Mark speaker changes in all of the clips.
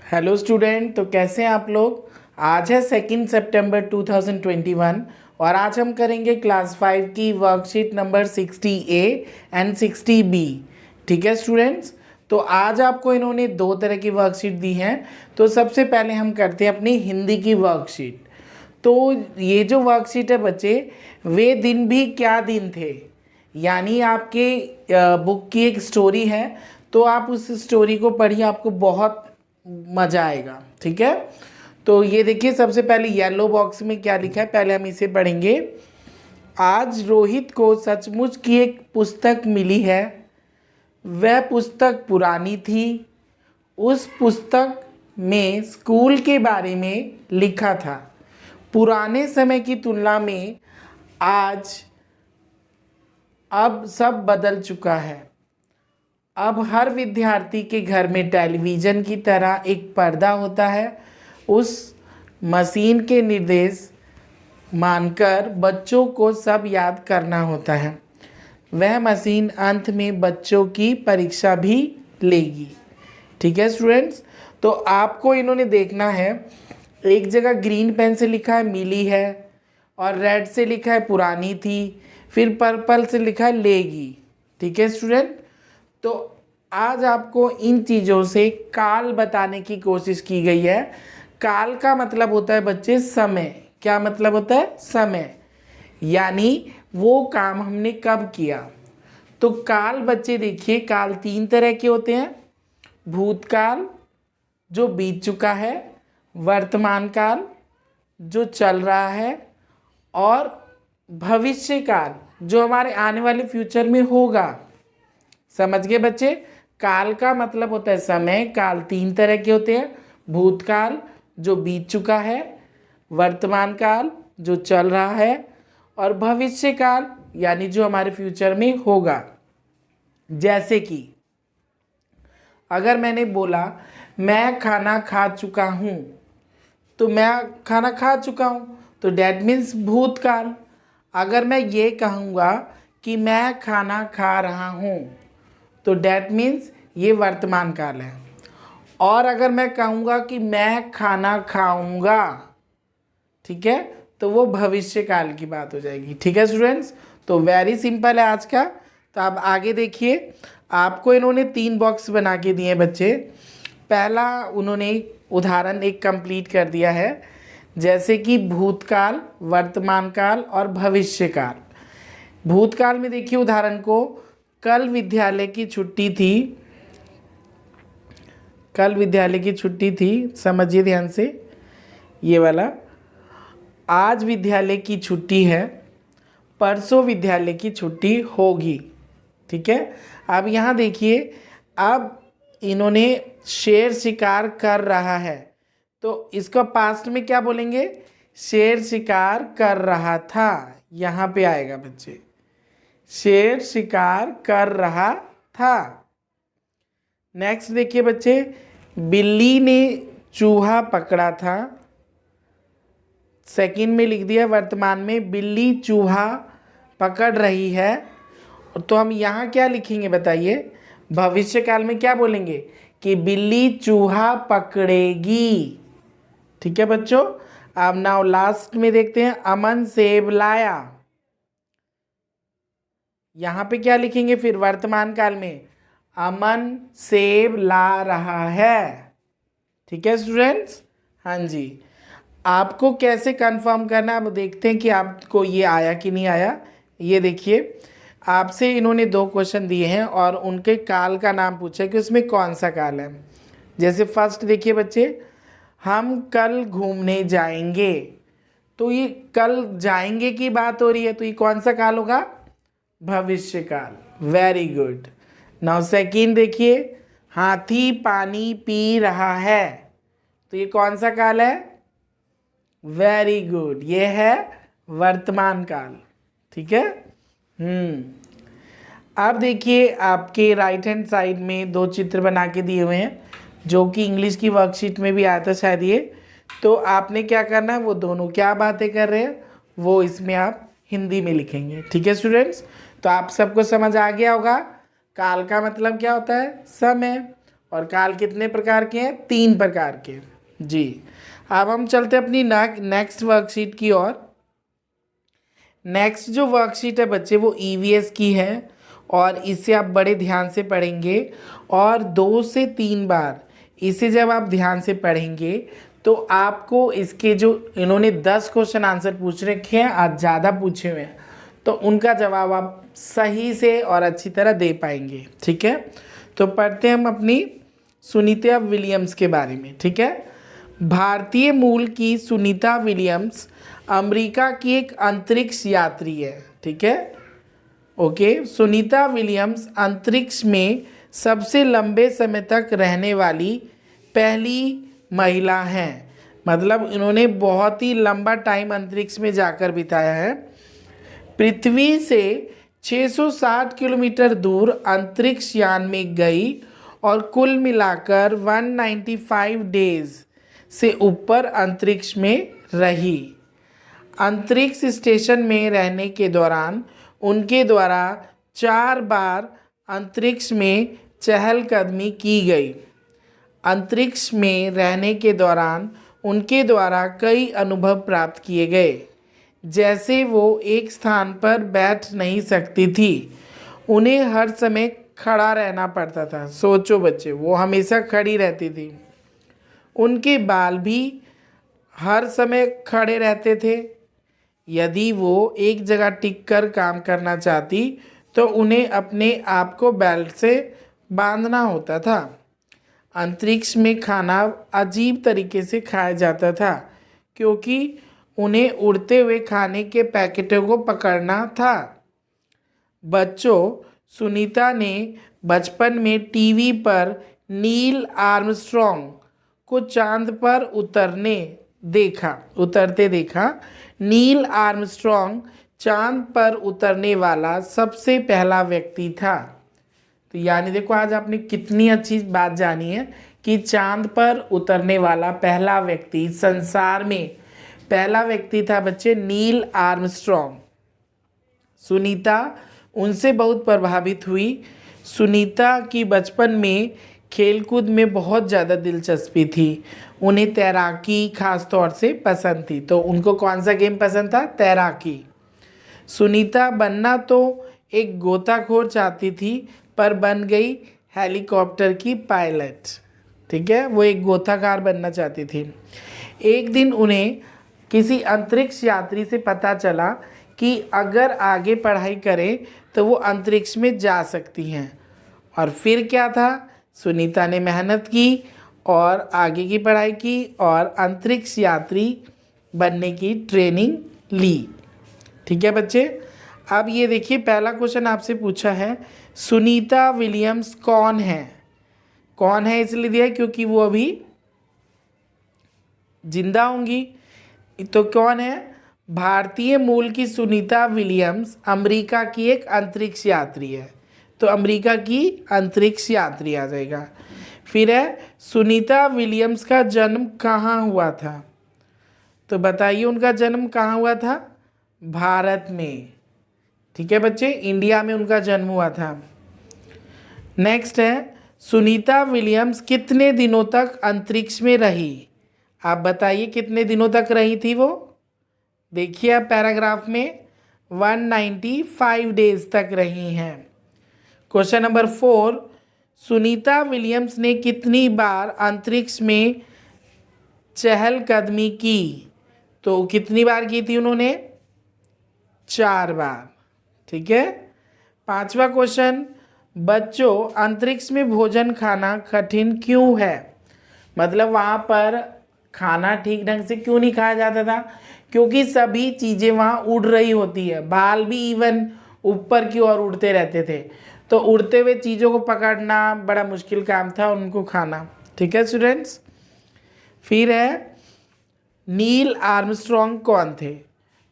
Speaker 1: Hello student, तो कैसे हैं आप लोग। आज है 2 सितंबर 2021 और आज हम करेंगे क्लास 5 की worksheet number 60A and 60B। ठीक है स्टूडेंट्स, तो आज आपको इन्होंने दो तरह की वर्कशीट दी हैं। तो सबसे पहले हम करते हैं अपनी हिंदी की वर्कशीट। तो ये जो वर्कशीट है बच्चे, वे दिन भी क्या दिन थे, यानी आपके बुक की एक स्टोरी है। तो आप उस स्टोरी को पढ़िए, आपको बहुत मज़ा आएगा। ठीक है, तो ये देखिए सबसे पहले येलो बॉक्स में क्या लिखा है, पहले हम इसे पढ़ेंगे। आज रोहित को सचमुच की एक पुस्तक मिली है। वह पुस्तक पुरानी थी। उस पुस्तक में स्कूल के बारे में लिखा था। पुराने समय की तुलना में आज अब सब बदल चुका है। अब हर विद्यार्थी के घर में टेलीविज़न की तरह एक पर्दा होता है। उस मशीन के निर्देश मानकर बच्चों को सब याद करना होता है। वह मशीन अंत में बच्चों की परीक्षा भी लेगी। ठीक है स्टूडेंट्स, तो आपको इन्होंने देखना है, एक जगह ग्रीन पेन से लिखा है मिली है, और रेड से लिखा है पुरानी थी, फिर पर्पल से लिखा है लेगी। ठीक है स्टूडेंट, तो आज आपको इन चीज़ों से काल बताने की कोशिश की गई है। काल का मतलब होता है बच्चे समय। क्या मतलब होता है? समय, यानी वो काम हमने कब किया। तो काल बच्चे देखिए, काल तीन तरह के होते हैं। भूतकाल जो बीत चुका है, वर्तमान काल जो चल रहा है, और भविष्य काल जो हमारे आने वाले फ्यूचर में होगा। समझ गए बच्चे? काल का मतलब होता है समय। काल तीन तरह के होते हैं। भूतकाल जो बीत चुका है, वर्तमान काल जो चल रहा है, और भविष्य काल यानी जो हमारे फ्यूचर में होगा। जैसे कि अगर मैंने बोला मैं खाना खा चुका हूँ, तो मैं खाना खा चुका हूँ, तो डैट मीन्स भूतकाल। अगर मैं ये कहूँगा कि मैं खाना खा रहा हूँ, तो डैट मीन्स ये वर्तमान काल है। और अगर मैं कहूँगा कि मैं खाना खाऊंगा, ठीक है, तो वो भविष्य काल की बात हो जाएगी। ठीक है स्टूडेंट्स, तो वेरी सिंपल है आज का। तो आप आगे देखिए, आपको इन्होंने 3 बॉक्स बना के दिए बच्चे। पहला उन्होंने उदाहरण एक कंप्लीट कर दिया है, जैसे कि भूतकाल, वर्तमान काल और भविष्य काल। भूतकाल में देखिए उदाहरण को, कल विद्यालय की छुट्टी थी। कल विद्यालय की छुट्टी थी, समझिए ध्यान से ये वाला। आज विद्यालय की छुट्टी है, परसों विद्यालय की छुट्टी होगी। ठीक है, अब यहाँ देखिए, अब इन्होंने शेर शिकार कर रहा है, तो इसका पास्ट में क्या बोलेंगे? शेर शिकार कर रहा था। यहाँ पे आएगा बच्चे, शेर शिकार कर रहा था। नेक्स्ट देखिए बच्चे, बिल्ली ने चूहा पकड़ा था। सेकंड में लिख दिया वर्तमान में बिल्ली चूहा पकड़ रही है। तो हम यहाँ क्या लिखेंगे बताइए? भविष्य काल में क्या बोलेंगे कि बिल्ली चूहा पकड़ेगी। ठीक है बच्चों, अब नाउ लास्ट में देखते हैं, अमन सेब लाया। यहाँ पे क्या लिखेंगे फिर वर्तमान काल में? अमन सेब ला रहा है। ठीक है स्टूडेंट्स, हाँ जी। आपको कैसे कंफर्म करना है, अब देखते हैं कि आपको ये आया कि नहीं आया। ये देखिए, आपसे इन्होंने 2 क्वेश्चन दिए हैं और उनके काल का नाम पूछा है कि उसमें कौन सा काल है। जैसे फर्स्ट देखिए बच्चे, हम कल घूमने जाएंगे, तो ये कल जाएंगे की बात हो रही है, तो ये कौन सा काल होगा? भविष्य काल। Very good. नाउ सेकंड देखिए, हाथी पानी पी रहा है, तो ये कौन सा काल है? वेरी गुड, ये है वर्तमान काल। ठीक है। अब देखिए, आपके राइट हैंड साइड में 2 चित्र बना के दिए हुए हैं, जो कि इंग्लिश की वर्कशीट में भी आया था शायद ये। तो आपने क्या करना है, वो दोनों क्या बातें कर रहे हैं वो इसमें आप हिंदी में लिखेंगे। ठीक है स्टूडेंट्स, तो आप सबको समझ आ गया होगा। काल का मतलब क्या होता है? समय। और काल कितने प्रकार के हैं? 3 प्रकार के। जी, अब हम चलते अपनी नेक्स्ट वर्कशीट की ओर। नेक्स्ट जो वर्कशीट है बच्चे वो ईवीएस की है और इसे आप बड़े ध्यान से पढ़ेंगे और 2 से 3 बार इसे जब आप ध्यान से पढ़ेंगे तो आपको इसके जो इन्होंने 10 क्वेश्चन आंसर पूछ रखे हैं, आज ज़्यादा पूछे हुए हैं, तो उनका जवाब आप सही से और अच्छी तरह दे पाएंगे। ठीक है, तो पढ़ते हैं हम अपनी सुनीता विलियम्स के बारे में। ठीक है, भारतीय मूल की सुनीता विलियम्स अमेरिका की एक अंतरिक्ष यात्री है। ठीक है, ओके। सुनीता विलियम्स अंतरिक्ष में सबसे लंबे समय तक रहने वाली पहली महिला हैं। मतलब इन्होंने बहुत ही लंबा टाइम अंतरिक्ष में जाकर बिताया है। पृथ्वी से 660 किलोमीटर दूर अंतरिक्ष यान में गई और कुल मिलाकर 195 डेज से ऊपर अंतरिक्ष में रही। अंतरिक्ष स्टेशन में रहने के दौरान उनके द्वारा 4 बार अंतरिक्ष में चहलकदमी की गई। अंतरिक्ष में रहने के दौरान उनके द्वारा कई अनुभव प्राप्त किए गए, जैसे वो एक स्थान पर बैठ नहीं सकती थी, उन्हें हर समय खड़ा रहना पड़ता था। सोचो बच्चे, वो हमेशा खड़ी रहती थी। उनके बाल भी हर समय खड़े रहते थे। यदि वो एक जगह टिक कर काम करना चाहती तो उन्हें अपने आप को बेल्ट से बांधना होता था। अंतरिक्ष में खाना अजीब तरीके से खाया जाता था क्योंकि उन्हें उड़ते हुए खाने के पैकेटों को पकड़ना था। बच्चों, सुनीता ने बचपन में टीवी पर नील आर्मस्ट्रॉन्ग को चांद पर उतरते देखा। नील आर्मस्ट्रॉन्ग चांद पर उतरने वाला सबसे पहला व्यक्ति था। तो यानी देखो, आज आपने कितनी अच्छी बात जानी है कि चांद पर उतरने वाला पहला व्यक्ति, संसार में पहला व्यक्ति था बच्चे, नील आर्मस्ट्रॉन्ग। सुनीता उनसे बहुत प्रभावित हुई। सुनीता की बचपन में खेलकूद में बहुत ज़्यादा दिलचस्पी थी। उन्हें तैराकी खास तौर से पसंद थी। तो उनको कौन सा गेम पसंद था? तैराकी। सुनीता बनना तो एक गोताखोर चाहती थी पर बन गई हेलीकॉप्टर की पायलट। ठीक है, वो एक गोताखोर बनना चाहती थी। एक दिन उन्हें किसी अंतरिक्ष यात्री से पता चला कि अगर आगे पढ़ाई करें तो वो अंतरिक्ष में जा सकती हैं। और फिर क्या था? सुनीता ने मेहनत की और आगे की पढ़ाई की और अंतरिक्ष यात्री बनने की ट्रेनिंग ली। ठीक है बच्चे, अब ये देखिए, पहला क्वेश्चन आपसे पूछा है, सुनीता विलियम्स कौन है? कौन है इसलिए दिया है क्योंकि वो अभी जिंदा होंगी। तो कौन है? भारतीय मूल की सुनीता विलियम्स अमेरिका की एक अंतरिक्ष यात्री है। तो अमेरिका की अंतरिक्ष यात्री आ जाएगा। फिर है, सुनीता विलियम्स का जन्म कहाँ हुआ था? तो बताइए, उनका जन्म कहाँ हुआ था? भारत में। ठीक है बच्चे, इंडिया में उनका जन्म हुआ था। नेक्स्ट है, सुनीता विलियम्स कितने दिनों तक अंतरिक्ष में रही? आप बताइए कितने दिनों तक रही थी वो? देखिए आप पैराग्राफ में, 195 डेज तक रही हैं। क्वेश्चन नंबर 4, सुनीता विलियम्स ने कितनी बार अंतरिक्ष में चहलकदमी की? तो कितनी बार की थी उन्होंने? 4 बार। ठीक है। 5वां क्वेश्चन, बच्चों, अंतरिक्ष में भोजन खाना कठिन क्यों है? मतलब वहाँ पर खाना ठीक ढंग से क्यों नहीं खाया जाता था? क्योंकि सभी चीज़ें वहाँ उड़ रही होती है। बाल भी इवन ऊपर की ओर उड़ते रहते थे, तो उड़ते हुए चीज़ों को पकड़ना बड़ा मुश्किल काम था उनको खाना। ठीक है स्टूडेंट्स। फिर है, नील आर्मस्ट्रॉन्ग कौन थे?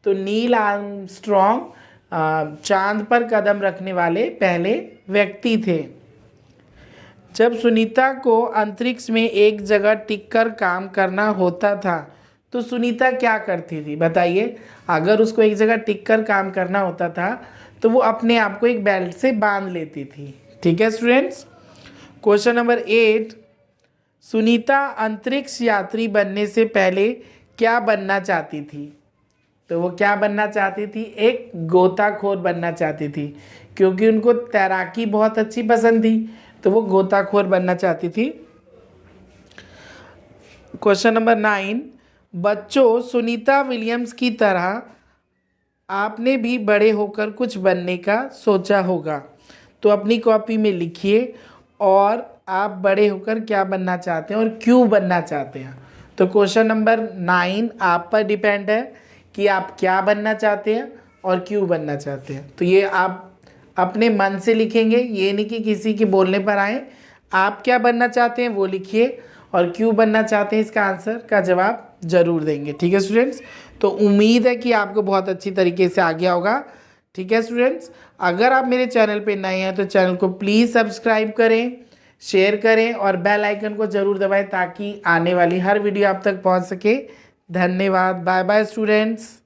Speaker 1: तो नील आर्मस्ट्रॉन्ग चांद पर कदम रखने वाले पहले व्यक्ति थे। जब सुनीता को अंतरिक्ष में एक जगह टिककर काम करना होता था तो सुनीता क्या करती थी? बताइए, अगर उसको एक जगह टिककर काम करना होता था तो वो अपने आप को एक बेल्ट से बांध लेती थी। ठीक है स्टूडेंट्स। क्वेश्चन नंबर 8, सुनीता अंतरिक्ष यात्री बनने से पहले क्या बनना चाहती थी? तो वो क्या बनना चाहती थी? एक गोताखोर बनना चाहती थी, क्योंकि उनको तैराकी बहुत अच्छी पसंद थी, तो वो गोताखोर बनना चाहती थी। क्वेश्चन नंबर 9, बच्चों, सुनीता विलियम्स की तरह आपने भी बड़े होकर कुछ बनने का सोचा होगा, तो अपनी कॉपी में लिखिए और आप बड़े होकर क्या बनना चाहते हैं और क्यों बनना चाहते हैं। तो क्वेश्चन नंबर 9 आप पर डिपेंड है कि आप क्या बनना चाहते हैं और क्यों बनना चाहते हैं। तो ये आप अपने मन से लिखेंगे, ये नहीं कि किसी के बोलने पर आए। आप क्या बनना चाहते हैं वो लिखिए और क्यों बनना चाहते हैं इसका आंसर का जवाब ज़रूर देंगे। ठीक है स्टूडेंट्स, तो उम्मीद है कि आपको बहुत अच्छी तरीके से आ गया होगा। ठीक है स्टूडेंट्स, अगर आप मेरे चैनल पे नए हैं तो चैनल को प्लीज़ सब्सक्राइब करें, शेयर करें और बेल आइकन को ज़रूर दबाएं ताकि आने वाली हर वीडियो आप तक पहुंच सके। धन्यवाद। Bye bye students.